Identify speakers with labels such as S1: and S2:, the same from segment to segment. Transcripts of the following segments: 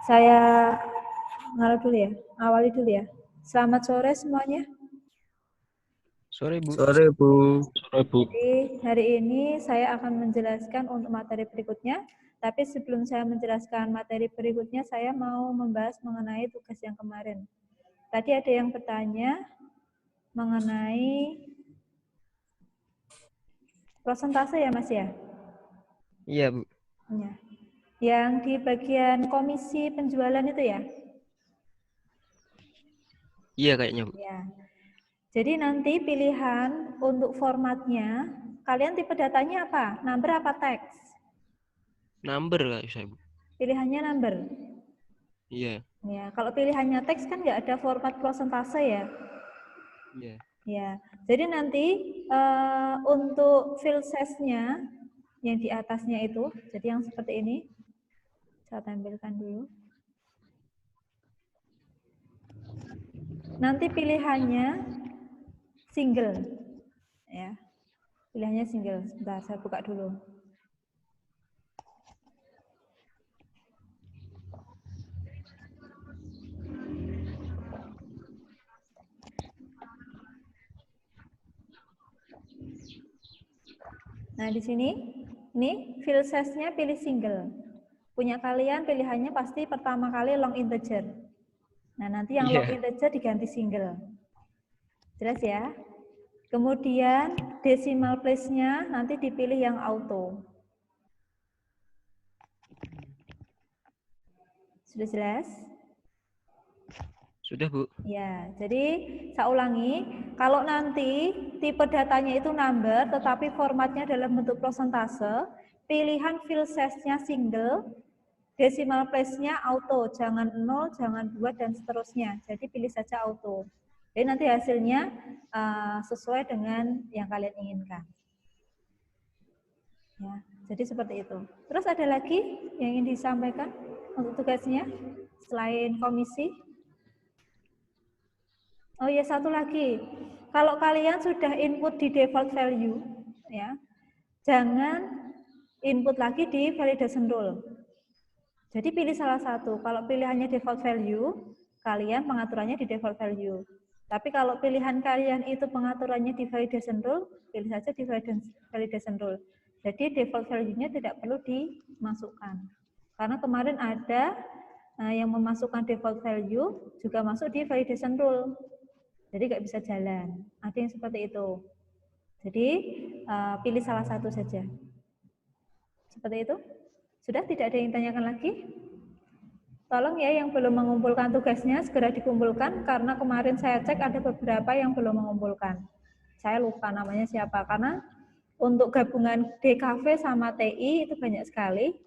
S1: Saya ngalah dulu ya, awali dulu ya. Selamat sore semuanya.
S2: Sore, Bu.
S3: Sore, Bu.
S2: Sore, Bu.
S1: Jadi hari ini saya akan menjelaskan untuk materi berikutnya. Tapi sebelum saya menjelaskan materi berikutnya, saya mau membahas mengenai tugas yang kemarin. Tadi ada yang bertanya mengenai prosentase ya, Mas ya?
S2: Iya, Bu.
S1: Ya. Yang di bagian komisi penjualan itu ya?
S2: Iya kayaknya, Bu.
S1: Ya. Jadi nanti pilihan untuk formatnya, kalian tipe datanya apa? Number apa teks?
S2: Number kak saya, Bu.
S1: Pilihannya number.
S2: Iya.
S1: Ya, kalau pilihannya teks kan nggak ada format prosentase ya.
S2: Iya.
S1: Ya, jadi nanti untuk field size-nya yang di atasnya itu, jadi yang seperti ini, saya tampilkan dulu. Nanti pilihannya single, ya, pilihannya single. Sebentar, saya buka dulu. Nah, di sini, ini field size-nya pilih single. Punya kalian pilihannya pasti pertama kali long integer. Nah, nanti yang long integer diganti single. Jelas ya? Kemudian decimal place-nya nanti dipilih yang auto. Sudah jelas?
S2: Sudah, Bu.
S1: Ya, jadi saya ulangi, kalau nanti tipe datanya itu number, tetapi formatnya dalam bentuk prosentase, pilihan field size-nya single, decimal place-nya auto, jangan 0, jangan 2, dan seterusnya. Jadi pilih saja auto. Jadi nanti hasilnya sesuai dengan yang kalian inginkan. Ya, jadi seperti itu. Terus ada lagi yang ingin disampaikan untuk tugasnya selain komisi? Oh ya, satu lagi. Kalau kalian sudah input di default value, ya, jangan input lagi di validation rule. Jadi pilih salah satu. Kalau pilihannya default value, kalian pengaturannya di default value. Tapi kalau pilihan kalian itu pengaturannya di validation rule, pilih saja di validation rule. Jadi default value-nya tidak perlu dimasukkan. Karena kemarin ada yang memasukkan default value juga masuk di validation rule. Jadi nggak bisa jalan. Ada yang seperti itu. Jadi pilih salah satu saja. Seperti itu. Sudah tidak ada yang tanyakan lagi? Tolong ya yang belum mengumpulkan tugasnya segera dikumpulkan karena kemarin saya cek ada beberapa yang belum mengumpulkan. Saya lupa namanya siapa karena untuk gabungan DKV sama TI itu banyak sekali.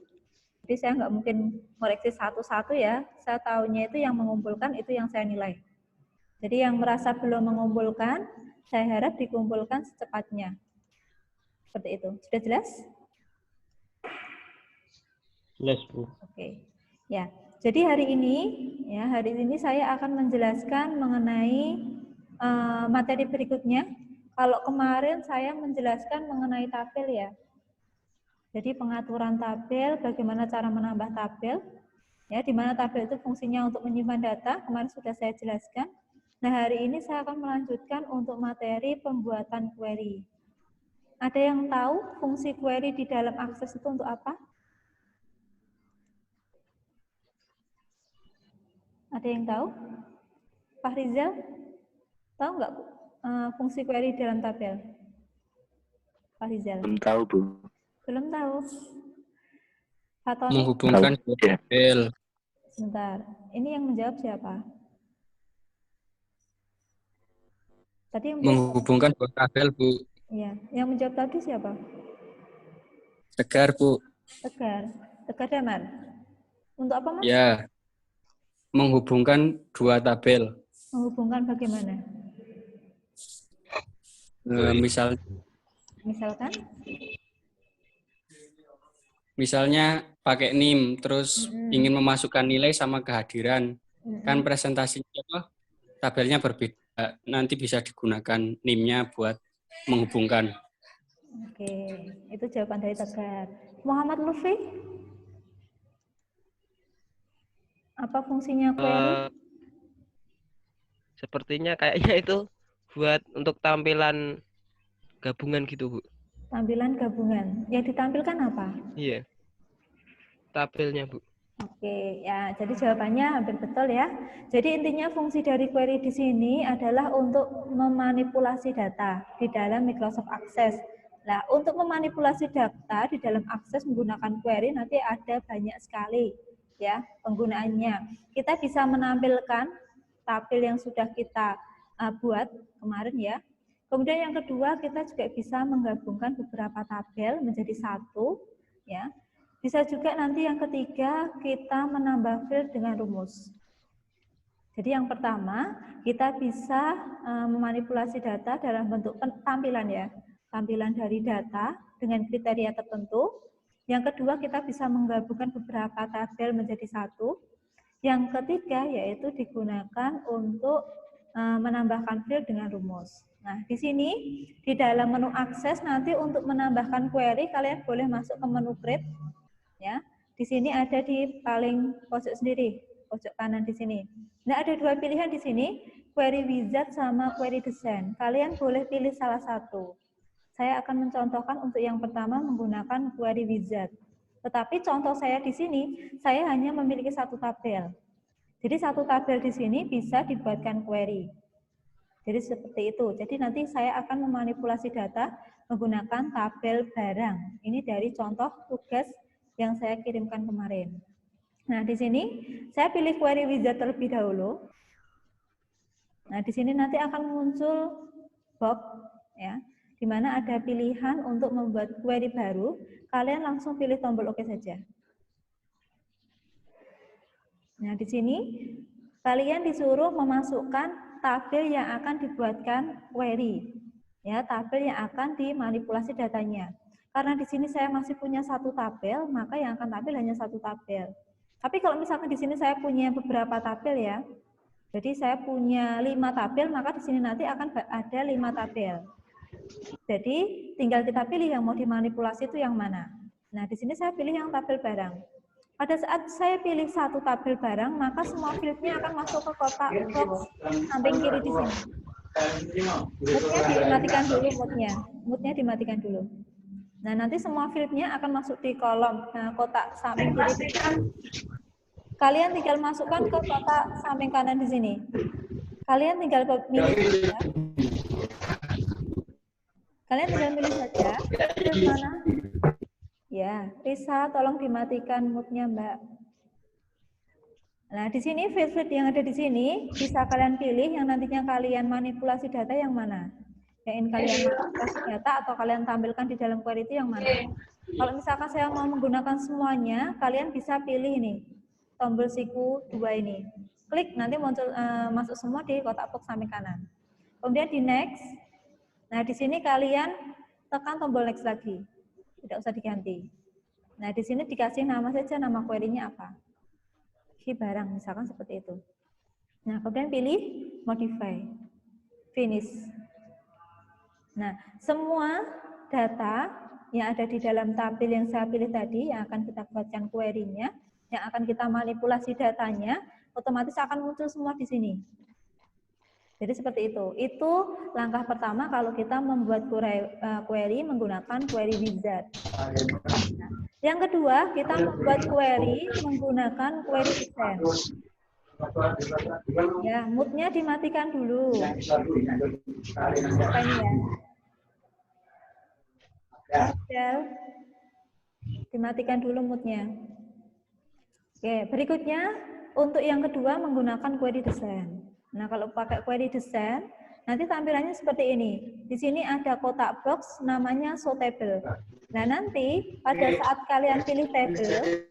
S1: Jadi saya nggak mungkin koreksi satu-satu ya. Saya tahunya itu yang mengumpulkan itu yang saya nilai. Jadi yang merasa belum mengumpulkan, saya harap dikumpulkan secepatnya. Seperti itu. Sudah jelas?
S2: Jelas, Bu.
S1: Oke. Ya. Jadi hari ini saya akan menjelaskan mengenai materi berikutnya. Kalau kemarin saya menjelaskan mengenai tabel ya. Jadi pengaturan tabel, bagaimana cara menambah tabel, ya, di mana tabel itu fungsinya untuk menyimpan data. Kemarin sudah saya jelaskan. Nah, hari ini saya akan melanjutkan untuk materi pembuatan query. Ada yang tahu fungsi query di dalam Access itu untuk apa? Ada yang tahu? Pak Rizal? Tahu nggak fungsi query dalam tabel? Pak Rizal?
S3: Belum tahu, Bu.
S1: Belum tahu. Pak Tony?
S2: Menghubungkan tabel.
S1: Sebentar. Ini yang menjawab siapa? Tadi yang
S2: Menghubungkan dua tabel, Bu.
S1: Iya, yang menjawab tadi siapa?
S2: Tegar, Bu.
S1: Tegar. Tegar Damar. Untuk apa, Mas?
S2: Ya. Menghubungkan dua tabel.
S1: Menghubungkan bagaimana?
S2: Misalnya pakai NIM, terus ingin memasukkan nilai sama kehadiran. Kan presentasinya apa? Tabelnya berbeda. Nanti bisa digunakan NIM-nya buat menghubungkan.
S1: Oke. Itu jawaban dari Tegar. Muhammad Lutfi, apa fungsinya query?
S3: Sepertinya kayaknya itu buat untuk tampilan gabungan gitu, Bu.
S1: Tampilan gabungan. Yang ditampilkan apa?
S3: Iya. Tabelnya, Bu.
S1: Oke, ya, jadi jawabannya hampir betul ya. Jadi intinya fungsi dari query di sini adalah untuk memanipulasi data di dalam Microsoft Access. Nah, untuk memanipulasi data di dalam Access menggunakan query nanti ada banyak sekali ya penggunaannya. Kita bisa menampilkan tabel yang sudah kita buat kemarin ya. Kemudian yang kedua, kita juga bisa menggabungkan beberapa tabel menjadi satu ya. Bisa juga nanti yang ketiga kita menambah field dengan rumus. Jadi yang pertama kita bisa memanipulasi data dalam bentuk tampilan ya. Tampilan dari data dengan kriteria tertentu. Yang kedua kita bisa menggabungkan beberapa tabel menjadi satu. Yang ketiga yaitu digunakan untuk menambahkan field dengan rumus. Nah, di sini di dalam menu akses nanti untuk menambahkan query kalian boleh masuk ke menu create. Ya, di sini ada di paling pojok sendiri, pojok kanan di sini. Nah, ada dua pilihan di sini, query wizard sama query design. Kalian boleh pilih salah satu. Saya akan mencontohkan untuk yang pertama menggunakan query wizard. Tetapi contoh saya di sini, saya hanya memiliki satu tabel. Jadi satu tabel di sini bisa dibuatkan query. Jadi seperti itu. Jadi nanti saya akan memanipulasi data menggunakan tabel barang. Ini dari contoh tugas yang saya kirimkan kemarin. Nah, di sini saya pilih query wizard terlebih dahulu. Nah, di sini nanti akan muncul box ya, di mana ada pilihan untuk membuat query baru. Kalian langsung pilih tombol OK saja. Nah, di sini kalian disuruh memasukkan tabel yang akan dibuatkan query. Ya, tabel yang akan dimanipulasi datanya. Karena di sini saya masih punya satu tabel, maka yang akan tampil hanya satu tabel. Tapi kalau misalkan di sini saya punya beberapa tabel ya, jadi saya punya 5 tabel, maka di sini nanti akan ada 5 tabel. Jadi tinggal kita pilih yang mau dimanipulasi itu yang mana. Nah, di sini saya pilih yang tabel barang. Pada saat saya pilih satu tabel barang, maka semua fieldnya akan masuk ke kotak box samping kiri di sini. Moodnya dimatikan dulu, moodnya dimatikan dulu. Nah, nanti semua fieldnya akan masuk di kolom kotak samping kiri. Kalian tinggal masukkan ke kotak samping kanan di sini. Kalian tinggal pilih saja. Kalian tinggal pilih saja. Field mana? Ya, Risa, tolong dimatikan moodnya, Mbak. Nah, di sini field yang ada di sini bisa kalian pilih yang nantinya kalian manipulasi data yang mana. Yang ingin kalian manipulasi data atau kalian tampilkan di dalam query itu yang mana. Kalau misalkan saya mau menggunakan semuanya, kalian bisa pilih ini, tombol siku 2 ini. Klik, nanti muncul masuk semua di kotak box samping kanan. Kemudian di next. Nah, di sini kalian tekan tombol next lagi. Tidak usah diganti. Nah, di sini dikasih nama saja, nama query-nya apa. Key barang, misalkan seperti itu. Nah, kemudian pilih modify. Finish. Nah, semua data yang ada di dalam tabel yang saya pilih tadi, yang akan kita buatkan query-nya, yang akan kita manipulasi datanya, otomatis akan muncul semua di sini. Jadi seperti itu. Itu langkah pertama kalau kita membuat query menggunakan query wizard. Nah, yang kedua, kita membuat query menggunakan query design. Ya, moodnya dimatikan dulu. Apa ini ya? Dimatikan dulu moodnya. Oke, berikutnya untuk yang kedua menggunakan query design. Nah, kalau pakai query design, nanti tampilannya seperti ini. Di sini ada kotak box namanya show table. Nah, nanti pada saat kalian pilih table,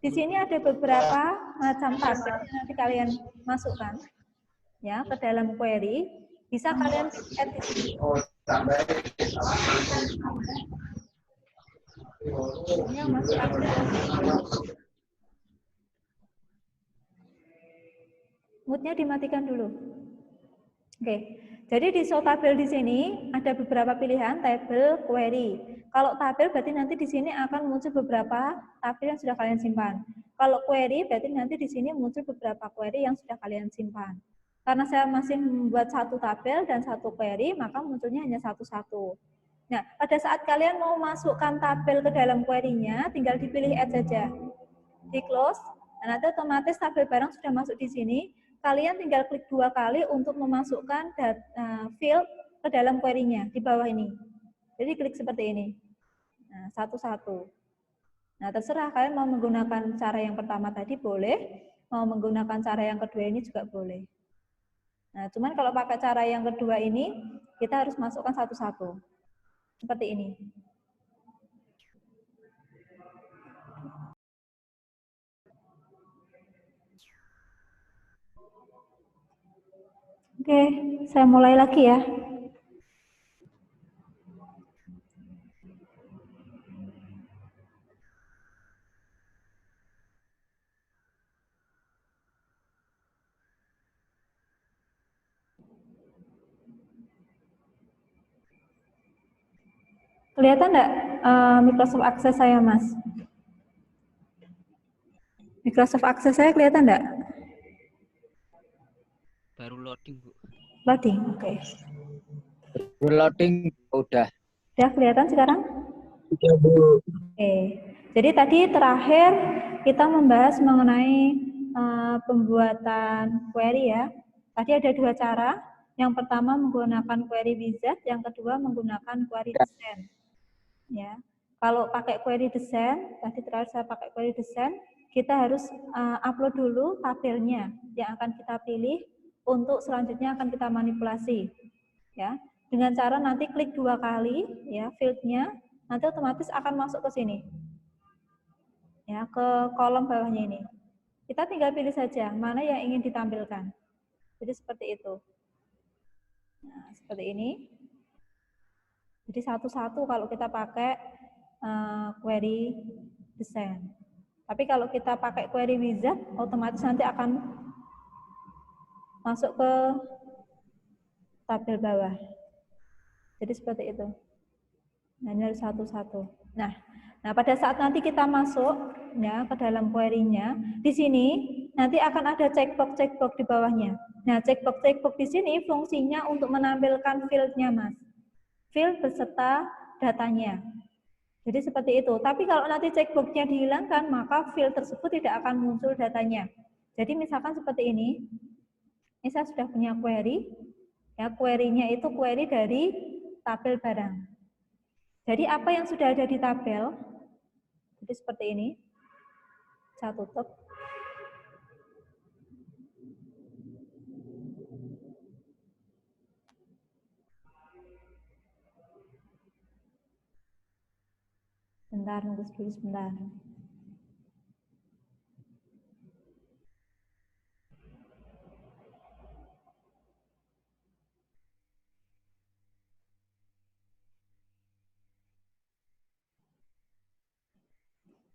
S1: di sini ada beberapa macam tabel yang nanti kalian masukkan ya ke dalam query. Bisa kalian add di sini. Yang masukkan moodnya dimatikan dulu. Oke, Jadi di show tabel di sini ada beberapa pilihan tabel query. Kalau tabel berarti nanti di sini akan muncul beberapa tabel yang sudah kalian simpan. Kalau query berarti nanti di sini muncul beberapa query yang sudah kalian simpan. Karena saya masih membuat satu tabel dan satu query, maka munculnya hanya satu-satu. Nah, pada saat kalian mau masukkan tabel ke dalam query-nya, tinggal dipilih add saja. Di close, dan nanti otomatis tabel barang sudah masuk di sini. Kalian tinggal klik 2 kali untuk memasukkan field ke dalam query-nya di bawah ini. Jadi klik seperti ini. Nah, satu-satu. Nah, terserah kalian mau menggunakan cara yang pertama tadi boleh, mau menggunakan cara yang kedua ini juga boleh. Nah, cuman kalau pakai cara yang kedua ini, kita harus masukkan satu-satu. Seperti ini. Oke, saya mulai lagi ya. Kelihatan enggak Microsoft Access saya, Mas? Microsoft Access saya kelihatan enggak?
S3: Baru loading, Bu.
S1: Loading, oke.
S4: Loading udah.
S1: Udah kelihatan sekarang?
S4: Udah, Bu.
S1: Oke. Jadi tadi terakhir kita membahas mengenai pembuatan query ya. Tadi ada 2 cara. Yang pertama menggunakan query wizard, yang kedua menggunakan query descent. Ya. Kalau pakai query descent, tadi terakhir saya pakai query descent, kita harus upload dulu tabelnya yang akan kita pilih untuk selanjutnya akan kita manipulasi. Ya. Dengan cara nanti klik 2 kali ya field-nya, nanti otomatis akan masuk ke sini. Ya, ke kolom bawahnya ini. Kita tinggal pilih saja mana yang ingin ditampilkan. Jadi seperti itu. Nah, seperti ini. Jadi satu-satu kalau kita pakai query descent. Tapi kalau kita pakai query wizard, otomatis nanti akan masuk ke tabel bawah. Jadi seperti itu. Nah, ini harus satu-satu. Nah, pada saat nanti kita masuk ya ke dalam query-nya, di sini nanti akan ada checkbox di bawahnya. Nah, checkbox di sini fungsinya untuk menampilkan field-nya, Mas. Field beserta datanya. Jadi seperti itu. Tapi kalau nanti checkbox-nya dihilangkan, maka field tersebut tidak akan muncul datanya. Jadi misalkan seperti ini. Ini saya sudah punya query. Ya, query-nya itu query dari tabel barang. Jadi apa yang sudah ada di tabel, jadi seperti ini, saya tutup. Bentar, nunggu dulu sebentar.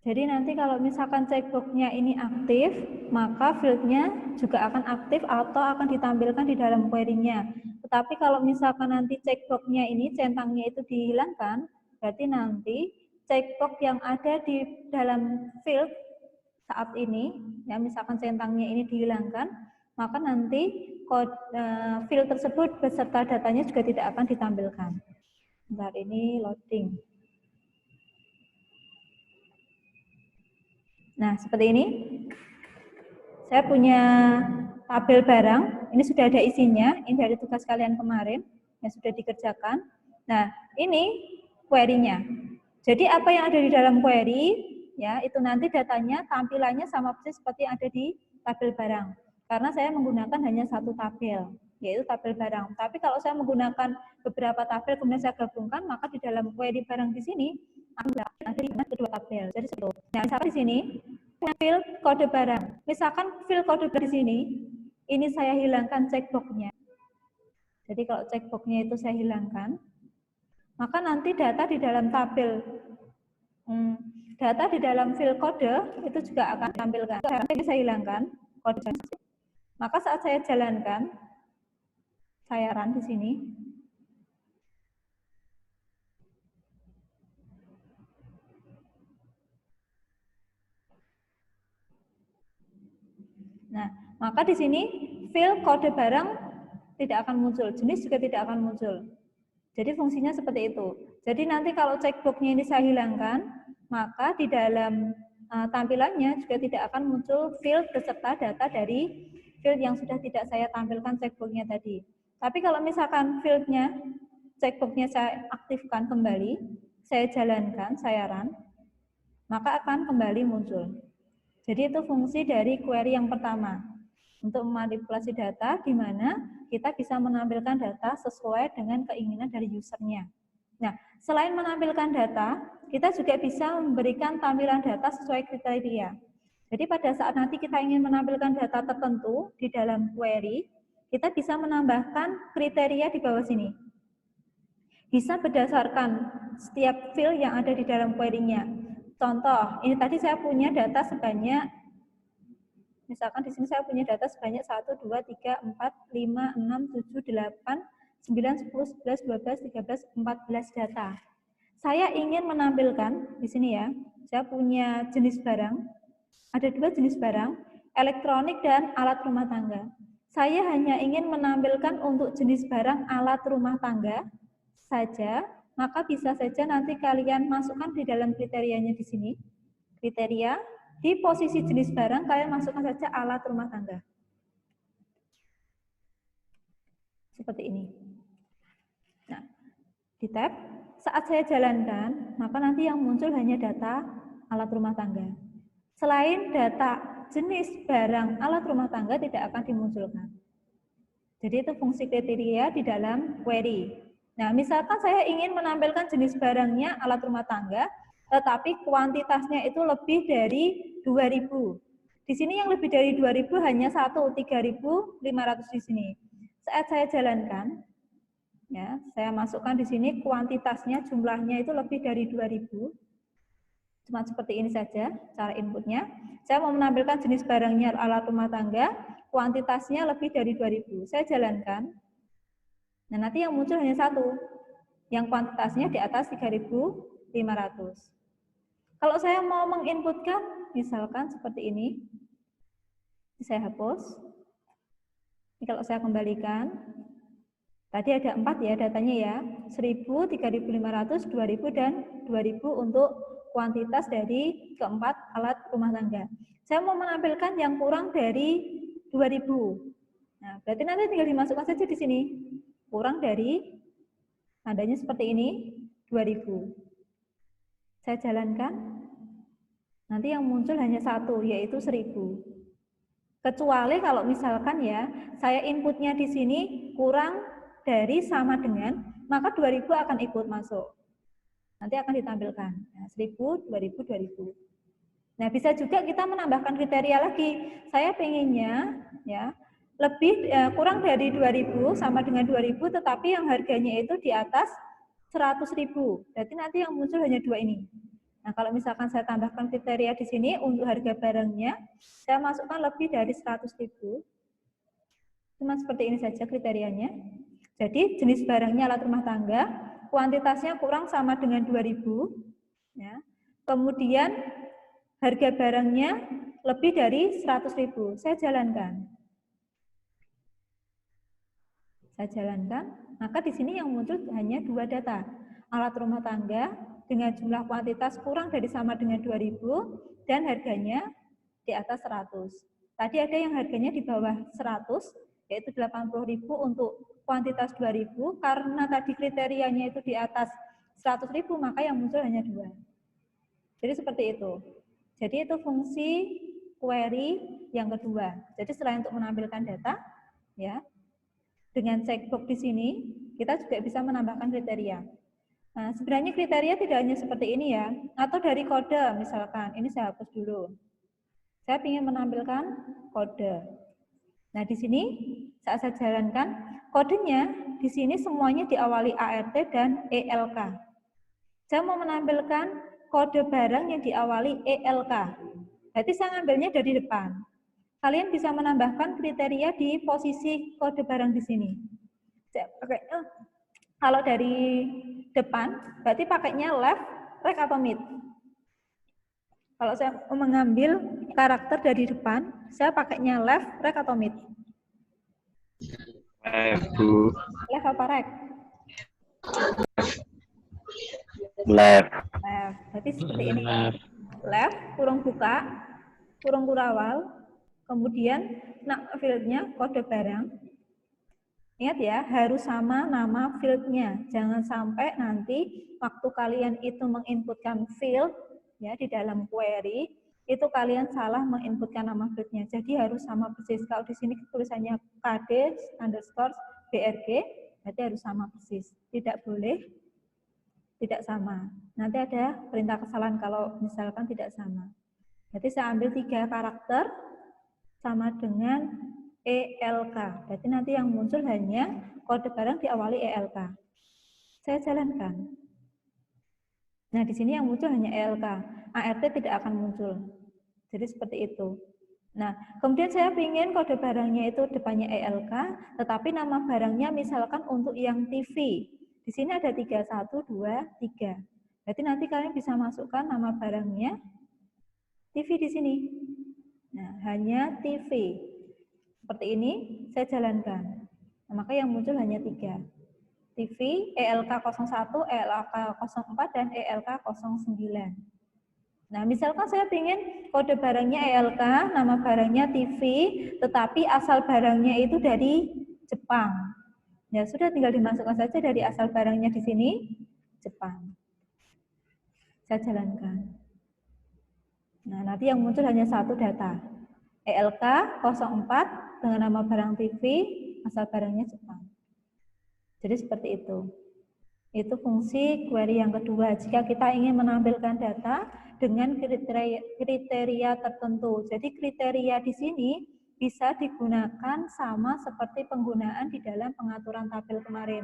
S1: Jadi nanti kalau misalkan checkbox-nya ini aktif, maka field-nya juga akan aktif atau akan ditampilkan di dalam query-nya. Tetapi kalau misalkan nanti checkbox-nya ini, centangnya itu dihilangkan, berarti nanti checkbox yang ada di dalam field saat ini, ya misalkan centangnya ini dihilangkan, maka nanti field tersebut beserta datanya juga tidak akan ditampilkan. Bentar, ini loading. Nah, seperti ini. Saya punya tabel barang, ini sudah ada isinya, ini dari tugas kalian kemarin, yang sudah dikerjakan. Nah, ini query-nya. Jadi apa yang ada di dalam query, ya itu nanti datanya, tampilannya sama persis seperti yang ada di tabel barang. Karena saya menggunakan hanya satu tabel, yaitu tabel barang. Tapi kalau saya menggunakan beberapa tabel, kemudian saya gabungkan, maka di dalam query barang di sini, ada di kedua tabel. Jadi seperti itu. Nah, misalkan di sini, field kode barang. Misalkan field kode barang di sini, ini saya hilangkan checkbox-nya. Jadi kalau checkbox-nya itu saya hilangkan, maka nanti data di dalam tabel, data di dalam field kode itu juga akan ditampilkan. Nanti saya hilangkan kode. Maka saat saya jalankan, saya run di sini. Nah, maka di sini field kode barang tidak akan muncul, jenis juga tidak akan muncul. Jadi fungsinya seperti itu. Jadi nanti kalau checkbox-nya ini saya hilangkan, maka di dalam tampilannya juga tidak akan muncul field beserta data dari field yang sudah tidak saya tampilkan checkbox-nya tadi. Tapi kalau misalkan field-nya, checkbox-nya saya aktifkan kembali, saya jalankan, saya run, maka akan kembali muncul. Jadi itu fungsi dari query yang pertama, untuk memanipulasi data di mana kita bisa menampilkan data sesuai dengan keinginan dari usernya. Nah, selain menampilkan data, kita juga bisa memberikan tampilan data sesuai kriteria. Jadi pada saat nanti kita ingin menampilkan data tertentu di dalam query, kita bisa menambahkan kriteria di bawah sini. Bisa berdasarkan setiap field yang ada di dalam query-nya. Contoh, ini tadi saya punya data sebanyak, misalkan di sini saya punya data sebanyak 1, 2, 3, 4, 5, 6, 7, 8, 9, 10, 11, 12, 13, 14 data. Saya ingin menampilkan, di sini ya, saya punya jenis barang, ada 2 jenis barang, elektronik dan alat rumah tangga. Saya hanya ingin menampilkan untuk jenis barang alat rumah tangga saja, maka bisa saja nanti kalian masukkan di dalam kriterianya di sini. Kriteria, di posisi jenis barang, kalian masukkan saja alat rumah tangga. Seperti ini. Nah, di tab, saat saya jalankan, maka nanti yang muncul hanya data alat rumah tangga. Selain data jenis barang alat rumah tangga tidak akan dimunculkan. Jadi itu fungsi kriteria di dalam query. Nah, misalkan saya ingin menampilkan jenis barangnya alat rumah tangga, tetapi kuantitasnya itu lebih dari 2.000. Di sini yang lebih dari 2.000 hanya 3.500 di sini. Saat saya jalankan, ya, saya masukkan di sini kuantitasnya, jumlahnya itu lebih dari 2.000. Cuma seperti ini saja cara inputnya. Saya mau menampilkan jenis barangnya alat rumah tangga, kuantitasnya lebih dari 2.000. Saya jalankan. Nah, nanti yang muncul hanya 1, yang kuantitasnya di atas 3.500. Kalau saya mau menginputkan, misalkan seperti ini, saya hapus. Ini kalau saya kembalikan, tadi ada 4 ya datanya ya, 1.000, 3.500, 2.000, dan 2.000 untuk kuantitas dari keempat alat rumah tangga. Saya mau menampilkan yang kurang dari 2.000. Nah, berarti nanti tinggal dimasukkan saja di sini. Kurang dari, tandanya seperti ini, 2.000. Saya jalankan, nanti yang muncul hanya 1, yaitu 1.000. Kecuali kalau misalkan ya, saya inputnya di sini kurang dari sama dengan, maka 2.000 akan ikut masuk. Nanti akan ditampilkan, nah, 1.000, 2.000, 2.000. Nah, bisa juga kita menambahkan kriteria lagi. Saya pengennya, ya, lebih kurang dari 2.000 sama dengan 2.000, tetapi yang harganya itu di atas 100.000. Berarti nanti yang muncul hanya 2 ini. Nah, kalau misalkan saya tambahkan kriteria di sini untuk harga barangnya, saya masukkan lebih dari 100.000. Cuma seperti ini saja kriterianya. Jadi jenis barangnya alat rumah tangga, kuantitasnya kurang sama dengan 2.000. Ya. Kemudian harga barangnya lebih dari 100.000. Saya jalankan. Saya jalankan, maka di sini yang muncul hanya 2 data. Alat rumah tangga dengan jumlah kuantitas kurang dari sama dengan 2.000 dan harganya di atas 100. Tadi ada yang harganya di bawah 100, yaitu 80.000 untuk kuantitas 2.000, karena tadi kriterianya itu di atas 100.000, maka yang muncul hanya 2. Jadi seperti itu. Jadi itu fungsi query yang kedua. Jadi selain untuk menampilkan data, ya, dengan checkbox di sini, kita juga bisa menambahkan kriteria. Nah, sebenarnya kriteria tidak hanya seperti ini ya, atau dari kode misalkan, ini saya hapus dulu. Saya ingin menampilkan kode. Nah, di sini saat saya jalankan, kodenya di sini semuanya diawali ART dan ELK. Saya mau menampilkan kode barang yang diawali ELK. Berarti saya ngambilnya dari depan. Kalian bisa menambahkan kriteria di posisi kode barang di sini. Kalau dari depan, berarti pakainya left, right, atau mid? Kalau saya mengambil karakter dari depan, saya pakainya left, right, atau mid?
S4: Bu.
S1: Left apa right?
S4: Left.
S1: Left. Berarti seperti ini. Left, kurung buka, kurung kurawal, kemudian fieldnya kode barang. Ingat ya, harus sama nama fieldnya. Jangan sampai nanti waktu kalian itu menginputkan field ya di dalam query, itu kalian salah menginputkan nama fieldnya. Jadi harus sama persis. Kalau di sini tulisannya KD_BRG, berarti harus sama persis. Tidak boleh tidak sama. Nanti ada perintah kesalahan kalau misalkan tidak sama. Berarti saya ambil 3 karakter sama dengan ELK. Berarti nanti yang muncul hanya kode barang diawali ELK. Saya jalankan. Nah, di sini yang muncul hanya ELK. ART tidak akan muncul. Jadi seperti itu. Nah, kemudian saya ingin kode barangnya itu depannya ELK, tetapi nama barangnya misalkan untuk yang TV. Di sini ada 3, 1, 2, 3. Berarti nanti kalian bisa masukkan nama barangnya TV di sini. Nah, hanya TV. Seperti ini, saya jalankan. Nah, maka yang muncul hanya 3. TV, ELK 01, ELK 04, dan ELK 09. Nah, misalkan saya ingin kode barangnya ELK, nama barangnya TV, tetapi asal barangnya itu dari Jepang. Ya, sudah tinggal dimasukkan saja dari asal barangnya di sini, Jepang. Saya jalankan. Nah, nanti yang muncul hanya 1 data. ELK 04 dengan nama barang TV, asal barangnya Jepang. Jadi seperti itu. Itu fungsi query yang kedua. Jika kita ingin menampilkan data dengan kriteria tertentu. Jadi kriteria di sini bisa digunakan sama seperti penggunaan di dalam pengaturan tabel kemarin.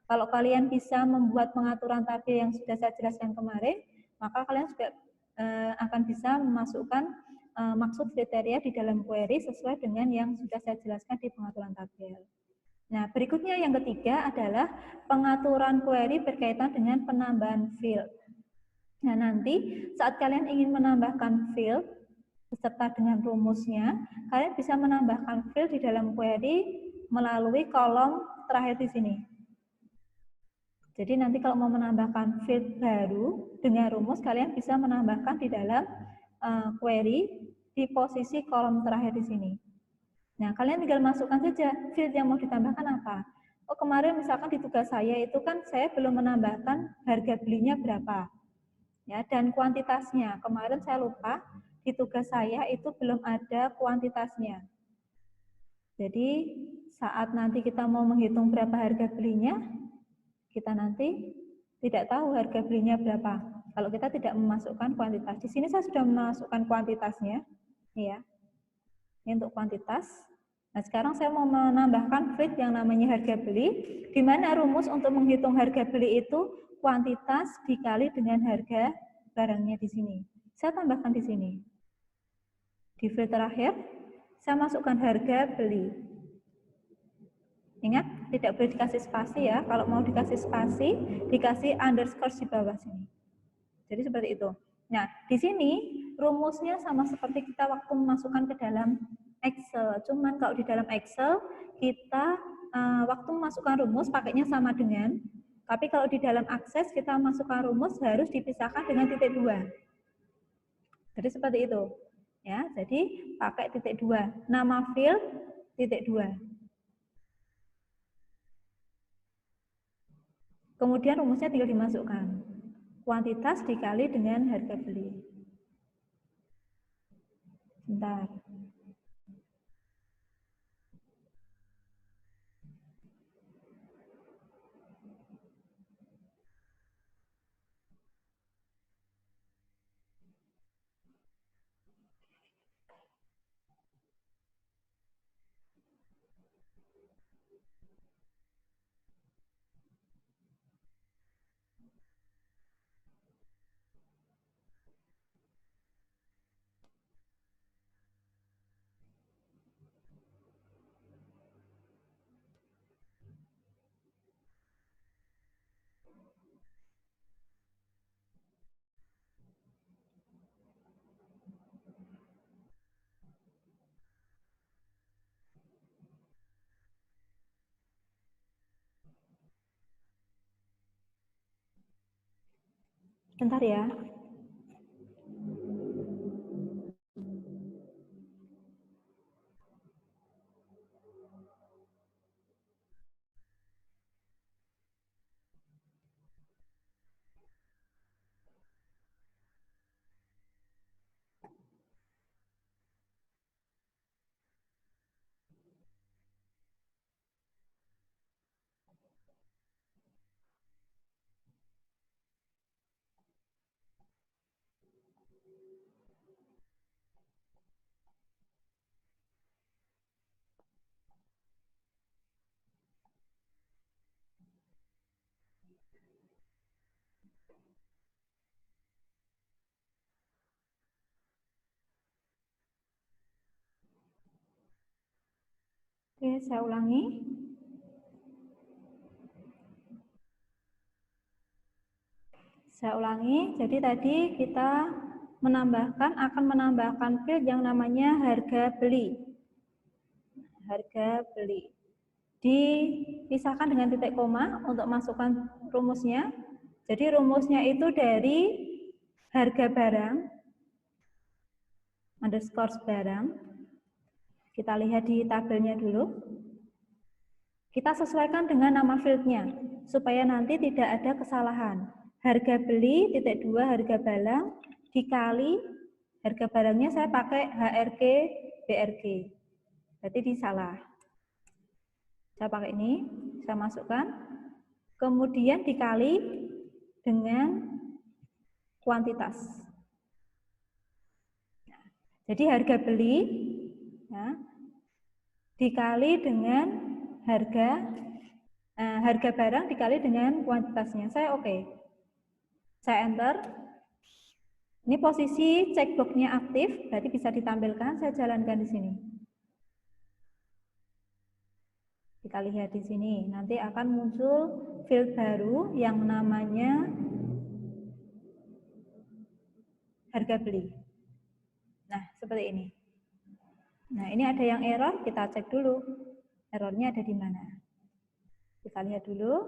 S1: Kalau kalian bisa membuat pengaturan tabel yang sudah saya jelaskan kemarin, maka kalian juga akan bisa memasukkan maksud kriteria di dalam query sesuai dengan yang sudah saya jelaskan di pengaturan tabel. Nah, berikutnya yang ketiga adalah pengaturan query berkaitan dengan penambahan field. Nah, nanti saat kalian ingin menambahkan field beserta dengan rumusnya, kalian bisa menambahkan field di dalam query melalui kolom terakhir di sini. Jadi nanti kalau mau menambahkan field baru dengan rumus, kalian bisa menambahkan di dalam query di posisi kolom terakhir di sini. Nah, kalian tinggal masukkan saja field yang mau ditambahkan apa. Oh, kemarin misalkan di tugas saya itu kan saya belum menambahkan harga belinya berapa. Ya, dan kuantitasnya. Kemarin saya lupa, di tugas saya itu belum ada kuantitasnya. Jadi, saat nanti kita mau menghitung berapa harga belinya, kita nanti tidak tahu harga belinya berapa. Kalau kita tidak memasukkan kuantitas. Di sini saya sudah memasukkan kuantitasnya. Ya. Ini untuk kuantitas. Nah, sekarang saya mau menambahkan field yang namanya harga beli, di mana rumus untuk menghitung harga beli itu kuantitas dikali dengan harga barangnya di sini. Saya tambahkan di sini. Di field terakhir, saya masukkan harga beli. Ingat, tidak boleh dikasih spasi ya. Kalau mau dikasih spasi, dikasih underscore di bawah sini. Jadi seperti itu. Nah, di sini rumusnya sama seperti kita waktu memasukkan ke dalam Excel. Cuman kalau di dalam Excel, kita waktu memasukkan rumus pakainya sama dengan, tapi kalau di dalam Access kita masukkan rumus harus dipisahkan dengan titik 2. Jadi seperti itu. Ya, jadi pakai titik 2. Nama field titik 2. Kemudian rumusnya tinggal dimasukkan. Kuantitas dikali dengan harga beli. Bentar. Bentar ya. Oke, saya ulangi. Jadi tadi kita akan menambahkan field yang namanya harga beli. Harga beli. Dipisahkan dengan titik koma untuk masukkan rumusnya. Jadi rumusnya itu dari harga barang, underscore barang. Kita lihat di tabelnya dulu. Kita sesuaikan dengan nama fieldnya, supaya nanti tidak ada kesalahan. Harga beli, titik 2, harga barang, dikali, harga barangnya saya pakai HRG, BRG. Berarti disalah. Saya pakai ini, saya masukkan. Kemudian dikali dengan kuantitas. Jadi harga beli, ya, dikali dengan harga barang dikali dengan kuantitasnya. Saya oke. Saya enter. Ini posisi checkbox-nya aktif, berarti bisa ditampilkan. Saya jalankan di sini. Kita lihat di sini. Nanti akan muncul field baru yang namanya harga beli. Nah, seperti ini. Nah, ini ada yang error, kita cek dulu. Errornya ada di mana? Kita lihat dulu.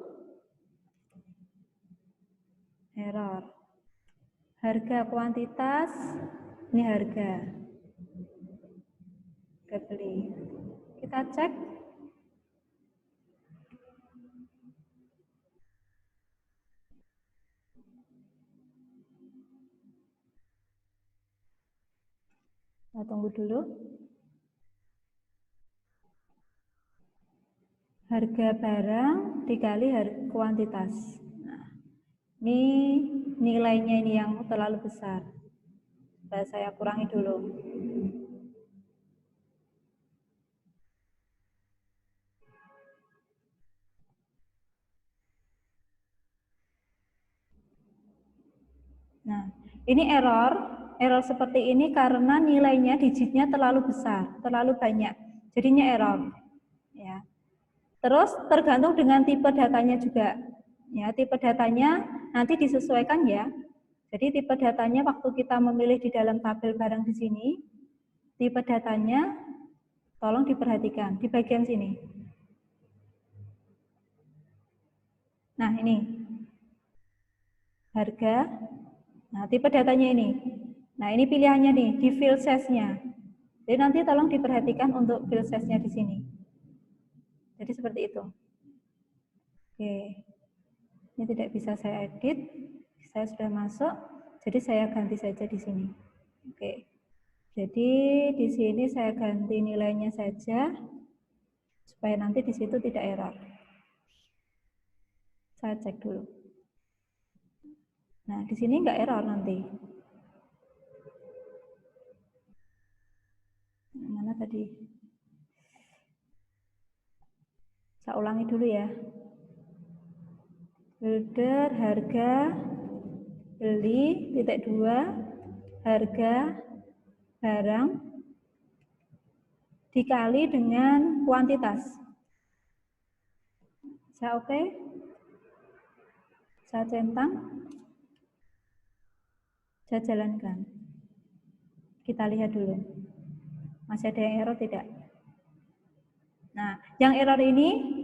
S1: Error. Harga kuantitas, ini harga beli. Kita cek. Kita tunggu dulu. Harga barang dikali kuantitas. Nah, ini nilainya ini yang terlalu besar. Saya kurangi dulu. Nah, ini error seperti ini karena nilainya digitnya terlalu besar, terlalu banyak. Jadinya error. Ya. Terus tergantung dengan tipe datanya juga. Ya, tipe datanya nanti disesuaikan ya. Jadi tipe datanya waktu kita memilih di dalam tabel barang di sini, tipe datanya tolong diperhatikan di bagian sini. Nah, ini. Harga. Nah, tipe datanya ini. Nah, ini pilihannya nih, di field size-nya. Jadi nanti tolong diperhatikan untuk field size-nya di sini. Jadi seperti itu. Oke. Ini tidak bisa saya edit. Saya sudah masuk. Jadi saya ganti saja di sini. Oke. Jadi di sini saya ganti nilainya saja supaya nanti di situ tidak error. Saya cek dulu. Nah, di sini nggak error nanti. Mana tadi? Saya ulangi dulu ya. Builder harga beli titik 2 harga barang dikali dengan kuantitas. Saya oke. Saya centang. Saya jalankan. Kita lihat dulu. Masih ada yang error tidak? Nah, yang error ini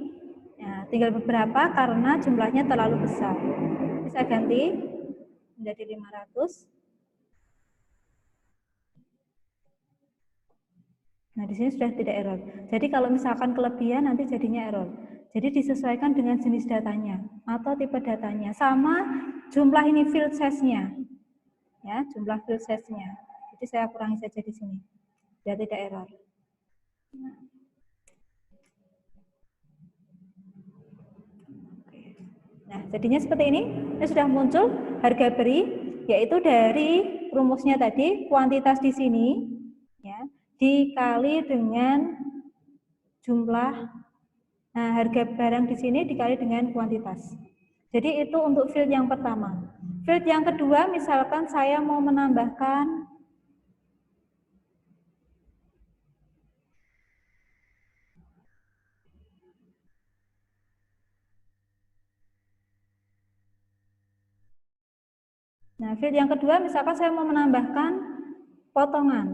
S1: ya, tinggal beberapa karena jumlahnya terlalu besar. Bisa ganti. menjadi 500. Nah, di sini sudah tidak error. Jadi kalau misalkan kelebihan nanti jadinya error. Jadi disesuaikan dengan jenis datanya atau tipe datanya, sama jumlah ini field size-nya. Ya, jumlah field size-nya. Jadi saya kurangi saja di sini. Biar tidak error. Nah, jadinya seperti ini. Ini sudah muncul harga beri, yaitu dari rumusnya tadi, kuantitas di sini, ya, dikali dengan jumlah, nah harga barang di sini dikali dengan kuantitas. Jadi itu untuk field yang pertama. Field yang kedua, misalkan saya mau menambahkan field yang kedua, misalkan saya mau menambahkan potongan.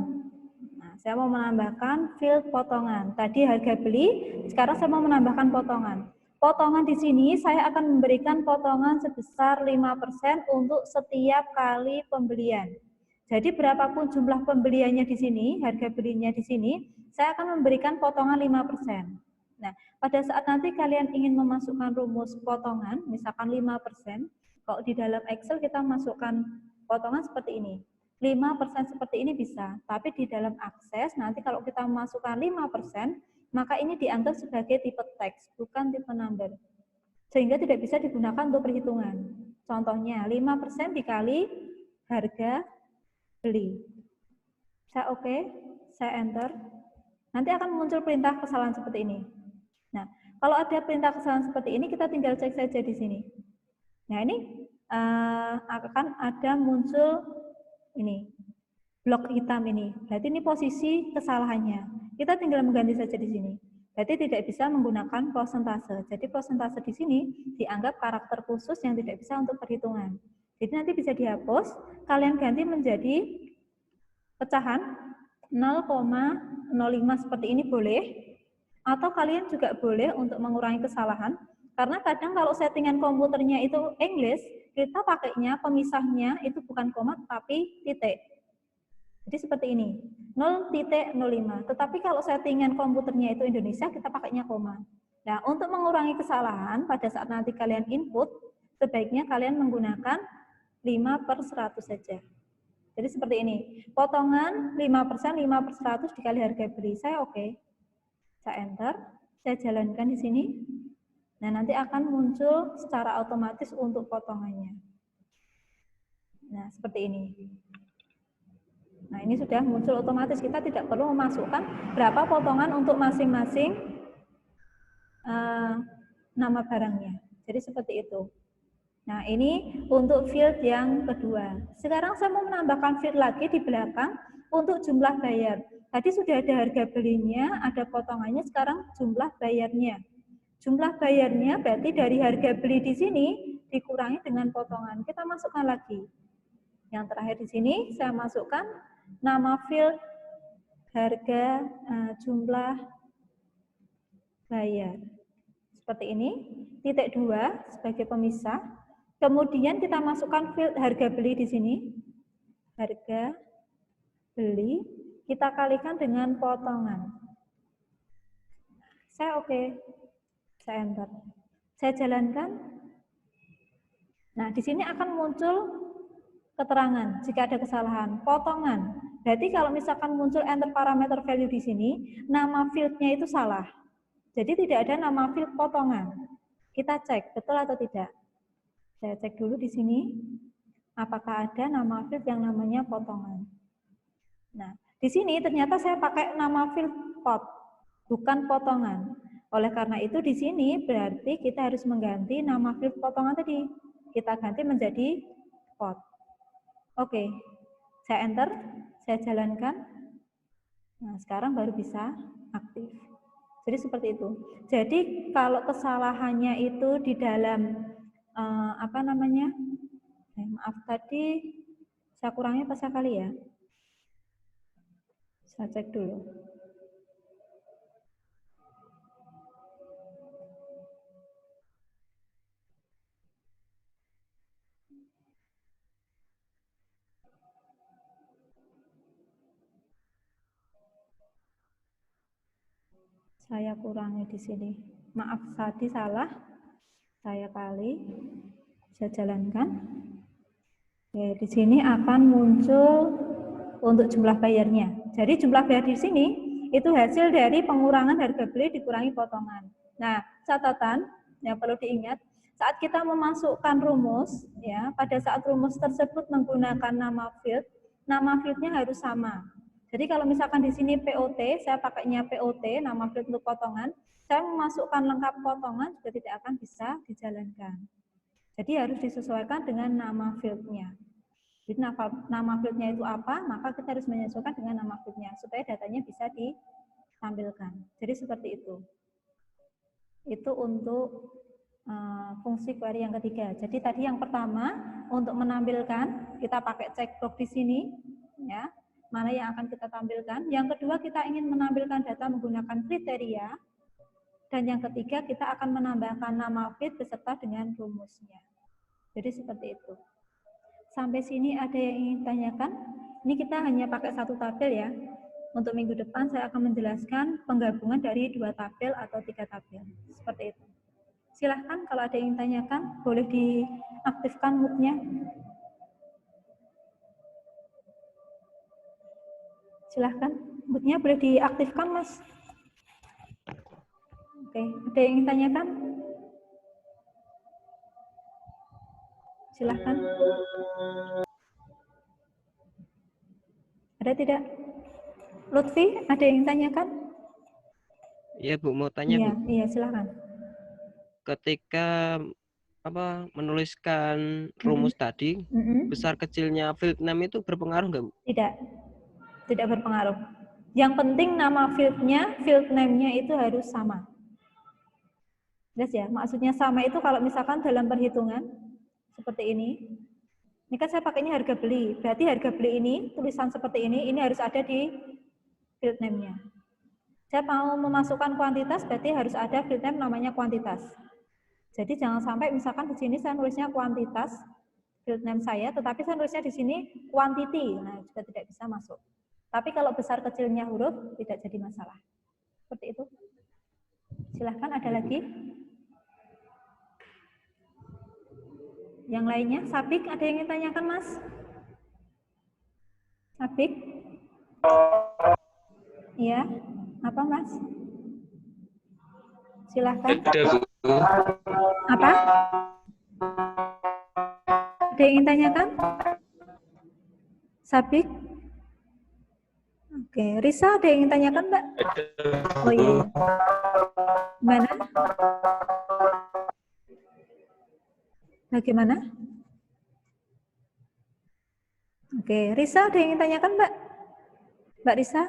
S1: Nah, saya mau menambahkan field potongan. Tadi harga beli, sekarang saya mau menambahkan potongan. Potongan di sini saya akan memberikan potongan sebesar 5% untuk setiap kali pembelian. Jadi berapapun jumlah pembeliannya di sini, harga belinya di sini, saya akan memberikan potongan 5%. Nah, pada saat nanti kalian ingin memasukkan rumus potongan, misalkan 5%, kalau di dalam Excel kita masukkan potongan seperti ini. 5% seperti ini bisa, tapi di dalam akses nanti kalau kita masukkan 5%, maka ini dianggap sebagai tipe teks, bukan tipe number. Sehingga tidak bisa digunakan untuk perhitungan. Contohnya 5% dikali harga beli. Saya oke, saya enter. Nanti akan muncul perintah kesalahan seperti ini. Nah, kalau ada perintah kesalahan seperti ini, kita tinggal cek saja di sini. Nah, ini akan ada muncul ini, blok hitam ini. Berarti ini posisi kesalahannya. Kita tinggal mengganti saja di sini. Berarti tidak bisa menggunakan prosentase. Jadi prosentase di sini dianggap karakter khusus yang tidak bisa untuk perhitungan. Jadi nanti bisa dihapus, kalian ganti menjadi pecahan 0,05 seperti ini boleh. Atau kalian juga boleh untuk mengurangi kesalahan. Karena kadang kalau settingan komputernya itu English, kita pakainya pemisahnya itu bukan koma tapi titik. Jadi seperti ini, 0,05. Tetapi kalau settingan komputernya itu Indonesia, kita pakainya koma. Nah, untuk mengurangi kesalahan pada saat nanti kalian input, sebaiknya kalian menggunakan 5/100 saja. Jadi seperti ini, potongan 5%, 5/100 dikali harga beli. Saya oke. Saya enter, saya jalankan di sini. Nah, nanti akan muncul secara otomatis untuk potongannya. Nah, seperti ini. Nah, ini sudah muncul otomatis. Kita tidak perlu memasukkan berapa potongan untuk masing-masing nama barangnya. Jadi seperti itu. Nah, ini untuk field yang kedua. Sekarang saya mau menambahkan field lagi di belakang untuk jumlah bayar. Tadi sudah ada harga belinya, ada potongannya, sekarang jumlah bayarnya. Jumlah bayarnya berarti dari harga beli di sini dikurangi dengan potongan. Kita masukkan lagi. Yang terakhir di sini saya masukkan nama field, harga, jumlah bayar. Seperti ini, titik 2 sebagai pemisah. Kemudian kita masukkan field harga beli di sini. Harga beli, kita kalikan dengan potongan. Saya oke. Saya enter. Saya jalankan. Nah, di sini akan muncul keterangan jika ada kesalahan. Potongan. Berarti kalau misalkan muncul enter parameter value di sini, nama field-nya itu salah. Jadi tidak ada nama field potongan. Kita cek betul atau tidak. Saya cek dulu di sini. Apakah ada nama field yang namanya potongan. Nah, di sini ternyata saya pakai nama field pot, bukan potongan. Oleh karena itu di sini berarti kita harus mengganti nama field potongan tadi. Kita ganti menjadi pot. Oke, saya enter, saya jalankan. Nah, sekarang baru bisa aktif. Jadi seperti itu. Jadi kalau kesalahannya itu di dalam maaf tadi saya kurangi apa saya kali ya? Saya cek dulu. Saya kurangi di sini. Maaf, tadi salah. Saya kali. Bisa jalankan. Oke, di sini akan muncul untuk jumlah bayarnya. Jadi jumlah bayar di sini itu hasil dari pengurangan harga beli dikurangi potongan. Nah, catatan yang perlu diingat, saat kita memasukkan rumus, ya, pada saat rumus tersebut menggunakan nama fieldnya harus sama. Jadi kalau misalkan di sini POT, saya pakainya POT, nama field untuk potongan, saya memasukkan lengkap potongan juga tidak akan bisa dijalankan. Jadi harus disesuaikan dengan nama fieldnya. Jadi nama fieldnya itu apa, maka kita harus menyesuaikan dengan nama fieldnya supaya datanya bisa ditampilkan. Jadi seperti itu. Itu untuk fungsi query yang ketiga. Jadi tadi yang pertama untuk menampilkan kita pakai checkbox di sini, ya, mana yang akan kita tampilkan. Yang kedua kita ingin menampilkan data menggunakan kriteria, dan yang ketiga kita akan menambahkan nama field beserta dengan rumusnya. Jadi seperti itu. Sampai sini ada yang ingin tanyakan? Ini kita hanya pakai satu tabel ya. Untuk minggu depan saya akan menjelaskan penggabungan dari 2 tabel atau 3 tabel. Seperti itu. Silahkan kalau ada yang ingin tanyakan, boleh diaktifkan mute-nya. Silahkan, mute-nya boleh diaktifkan, Mas. Oke, ada yang ingin tanyakan? Silahkan. Ada tidak? Lutfi, ada yang ingin tanyakan?
S3: Iya Bu, mau tanya
S1: Iya,
S3: Bu.
S1: iya silahkan.
S3: Ketika menuliskan rumus tadi, besar kecilnya field name itu berpengaruh nggak Bu?
S1: Tidak, tidak berpengaruh. Yang penting nama fieldnya, field name-nya itu harus sama. Jelas ya, maksudnya sama itu kalau misalkan dalam perhitungan seperti ini kan saya pakainya harga beli, berarti harga beli ini, tulisan seperti ini harus ada di field name-nya. Saya mau memasukkan kuantitas, berarti harus ada field name namanya kuantitas. Jadi jangan sampai misalkan di sini saya nulisnya kuantitas, field name saya, tetapi saya nulisnya di sini quantity, nah juga tidak bisa masuk. Tapi kalau besar kecilnya huruf, tidak jadi masalah. Seperti itu. Silahkan ada lagi. Yang lainnya, Sabik, ada yang ingin tanyakan, Mas? Sabik? Iya, apa, Mas? Silahkan. Apa? Ada yang ingin tanyakan? Sabik? Oke, Risa, ada yang ingin tanyakan, Mbak? Oh iya. Gimana? Bagaimana? Oke, Risa ada yang ingin tanyakan, Mbak? Mbak Risa?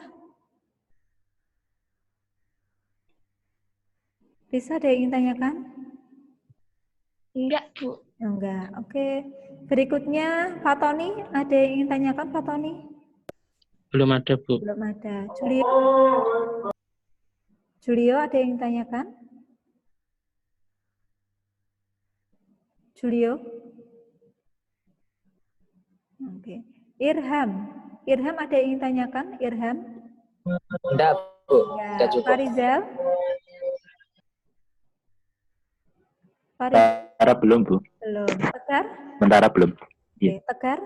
S1: Risa ada yang ingin tanyakan?
S5: Enggak, Bu.
S1: Enggak, oke. Berikutnya, Pak Tony, ada yang ingin tanyakan, Pak Tony?
S4: Belum ada, Bu.
S1: Belum ada. Julio ada yang ingin tanyakan? Julio? Oke. Irham ada yang ingin tanyakan? Irham?
S6: Enggak, Bu.
S1: Ya. Pak Rizal?
S4: Sementara belum, Bu.
S1: Belum. Tegar?
S4: Sementara belum.
S1: Oke. Tegar?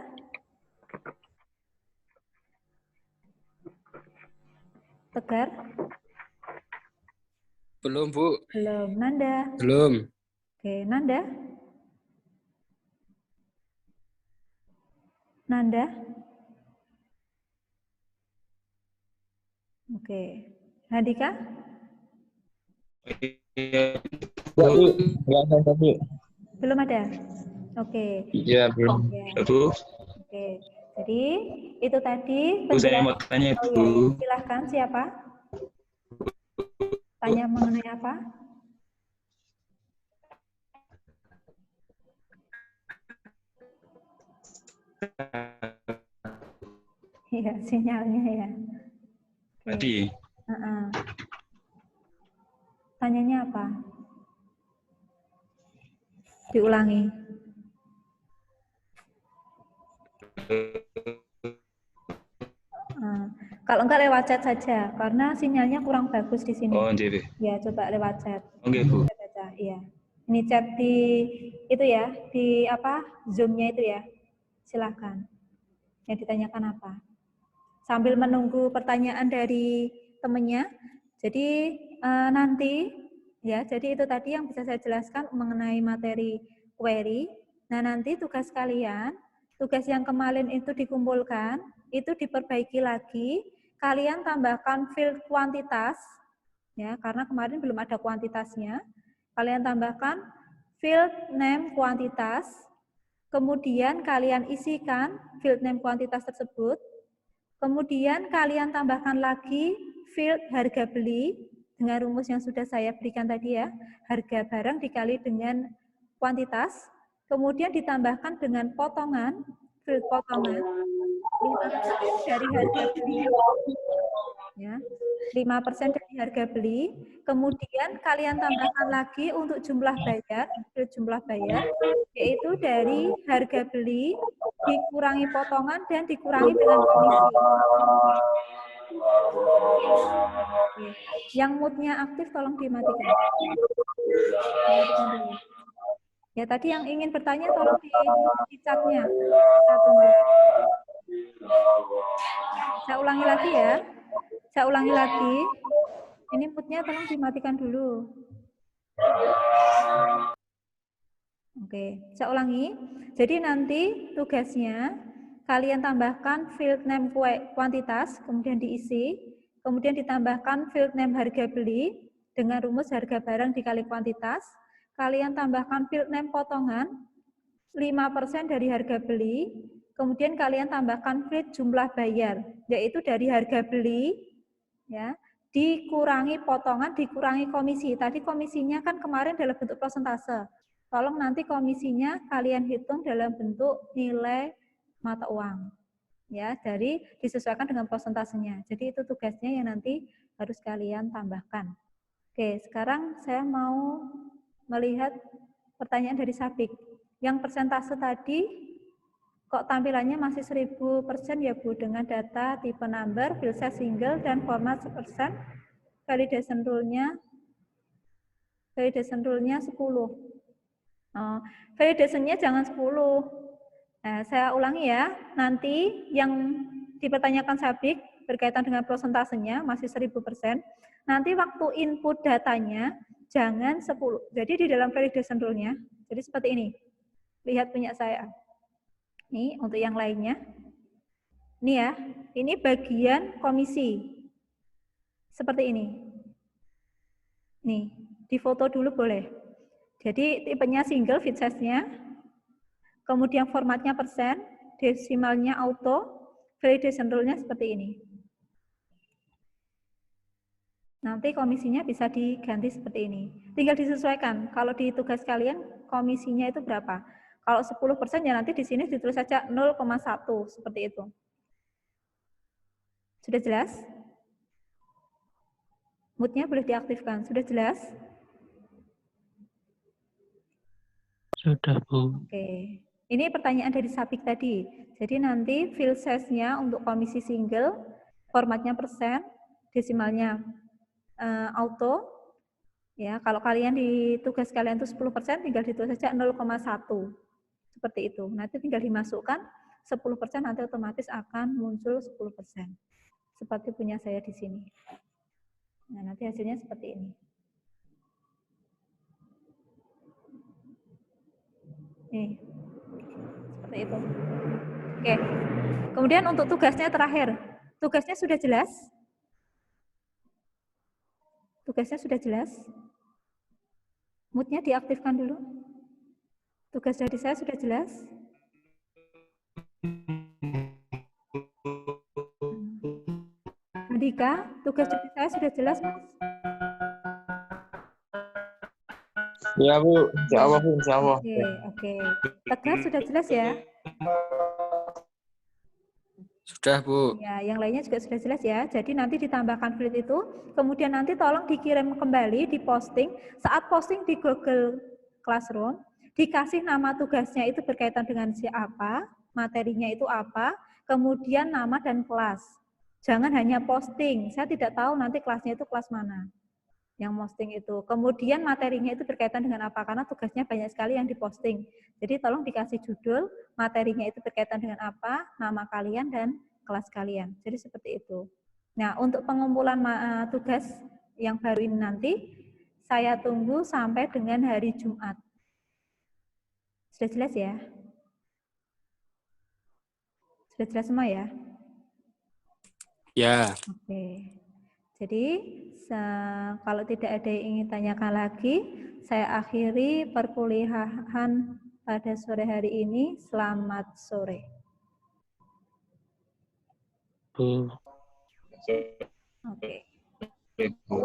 S1: Tegar?
S2: Belum, Bu.
S1: Belum. Nanda?
S2: Belum.
S1: Oke, Nanda? Nanda? Oke. Handika? Belum ada? Oke.
S4: Iya, belum.
S1: Ya.
S4: Bu.
S1: Oke. Jadi, itu tadi
S4: Bu, saya mau tanya,
S1: Oh,
S4: Bu.
S1: iya. Silahkan, siapa? Tanya mengenai apa? Iya, sinyalnya ya. Oke.
S4: Tadi.
S1: Tanyanya apa? Diulangi. Kalau enggak lewat chat saja, karena sinyalnya kurang bagus di sini.
S4: Oh, nggih.
S1: Ya, coba lewat chat.
S4: Oke, Bu.
S1: Baca, iya. Ini chat di itu ya, di apa? Zoom-nya itu ya. Silahkan. Yang ditanyakan apa? Sambil menunggu pertanyaan dari temannya. Jadi nanti ya, jadi itu tadi yang bisa saya jelaskan mengenai materi query. Nah, nanti tugas kalian, tugas yang kemarin itu dikumpulkan, itu diperbaiki lagi, kalian tambahkan field kuantitas ya, karena kemarin belum ada kuantitasnya. Kalian tambahkan field name kuantitas, kemudian kalian isikan field name kuantitas tersebut, kemudian kalian tambahkan lagi field harga beli dengan rumus yang sudah saya berikan tadi ya, harga barang dikali dengan kuantitas, kemudian ditambahkan dengan potongan, field potongan, 5% dari harga beli, ya, 5% dari harga beli, kemudian kalian tambahkan lagi untuk jumlah bayar, jumlah bayar, yaitu dari harga beli dikurangi potongan dan dikurangi dengan komisi. Oke. Yang moodnya aktif tolong dimatikan. Ya, tadi yang ingin bertanya tolong di chat-nya. Kita tunggu. Saya ulangi lagi ya. Saya ulangi lagi. Ini moodnya tolong dimatikan dulu. Oke, saya ulangi. Jadi nanti tugasnya kalian tambahkan field name kuantitas, kemudian diisi, kemudian ditambahkan field name harga beli dengan rumus harga barang dikali kuantitas. Kalian tambahkan field name potongan 5% dari harga beli, kemudian kalian tambahkan field jumlah bayar, yaitu dari harga beli ya, dikurangi potongan, dikurangi komisi. Tadi komisinya kan kemarin dalam bentuk persentase. Tolong nanti komisinya kalian hitung dalam bentuk nilai mata uang. Ya, dari disesuaikan dengan persentasenya. Jadi itu tugasnya yang nanti harus kalian tambahkan. Oke, sekarang saya mau melihat pertanyaan dari Sabik. Yang persentase tadi kok tampilannya masih 1000% ya Bu, dengan data tipe number, field size single, dan format 100%. Validation rule-nya 10. Validation-nya jangan 10. Nah, saya ulangi ya, nanti yang dipertanyakan Sabik berkaitan dengan persentasenya masih 1000%. Nanti waktu input datanya jangan 10. Jadi di dalam validation rule-nya, jadi seperti ini. Lihat punya saya. Ini untuk yang lainnya. Ini ya, ini bagian komisi. Seperti ini. Nih, difoto dulu boleh. Jadi tipenya single, fit size-nya, kemudian formatnya persen, desimalnya auto, validation rule-nya seperti ini. Nanti komisinya bisa diganti seperti ini. Tinggal disesuaikan. Kalau di tugas kalian, komisinya itu berapa? Kalau 10% ya nanti di sini ditulis saja 0,1, seperti itu. Sudah jelas? Mood-nya boleh diaktifkan. Sudah jelas?
S3: Sudah, Bu.
S1: Oke. Ini pertanyaan dari Sabik tadi. Jadi nanti field size-nya untuk komisi single, formatnya persen, desimalnya auto. Ya, kalau kalian di tugas kalian itu 10%, tinggal ditulis saja 0,1. Seperti itu. Nanti tinggal dimasukkan 10%, nanti otomatis akan muncul 10%. Seperti punya saya di sini. Nah, nanti hasilnya seperti ini. Nih. Seperti itu. Oke. Kemudian untuk tugasnya terakhir. Tugasnya sudah jelas? Tugasnya sudah jelas? Mood-nya diaktifkan dulu. Tugas dari saya sudah jelas? Andika, tugas dari saya sudah jelas, Mas?
S6: Ya Bu, insya Allah Bu, insya Allah.
S1: Oke. Tegas sudah jelas ya?
S2: Sudah, Bu.
S1: Ya, yang lainnya juga sudah jelas ya. Jadi nanti ditambahkan field itu, kemudian nanti tolong dikirim kembali, diposting. Saat posting di Google Classroom, dikasih nama tugasnya itu berkaitan dengan siapa, materinya itu apa, kemudian nama dan kelas. Jangan hanya posting. Saya tidak tahu nanti kelasnya itu kelas mana yang posting itu. Kemudian materinya itu berkaitan dengan apa? Karena tugasnya banyak sekali yang diposting. Jadi tolong dikasih judul, materinya itu berkaitan dengan apa, nama kalian dan kelas kalian. Jadi seperti itu. Nah, untuk pengumpulan tugas yang baru ini nanti, saya tunggu sampai dengan hari Jumat. Sudah jelas ya? Sudah jelas semua ya?
S2: Ya.
S1: Oke. Jadi, kalau tidak ada yang ingin tanyakan lagi, saya akhiri perkuliahan pada sore hari ini. Selamat sore.
S6: Bu.
S1: Oke.
S6: Bu.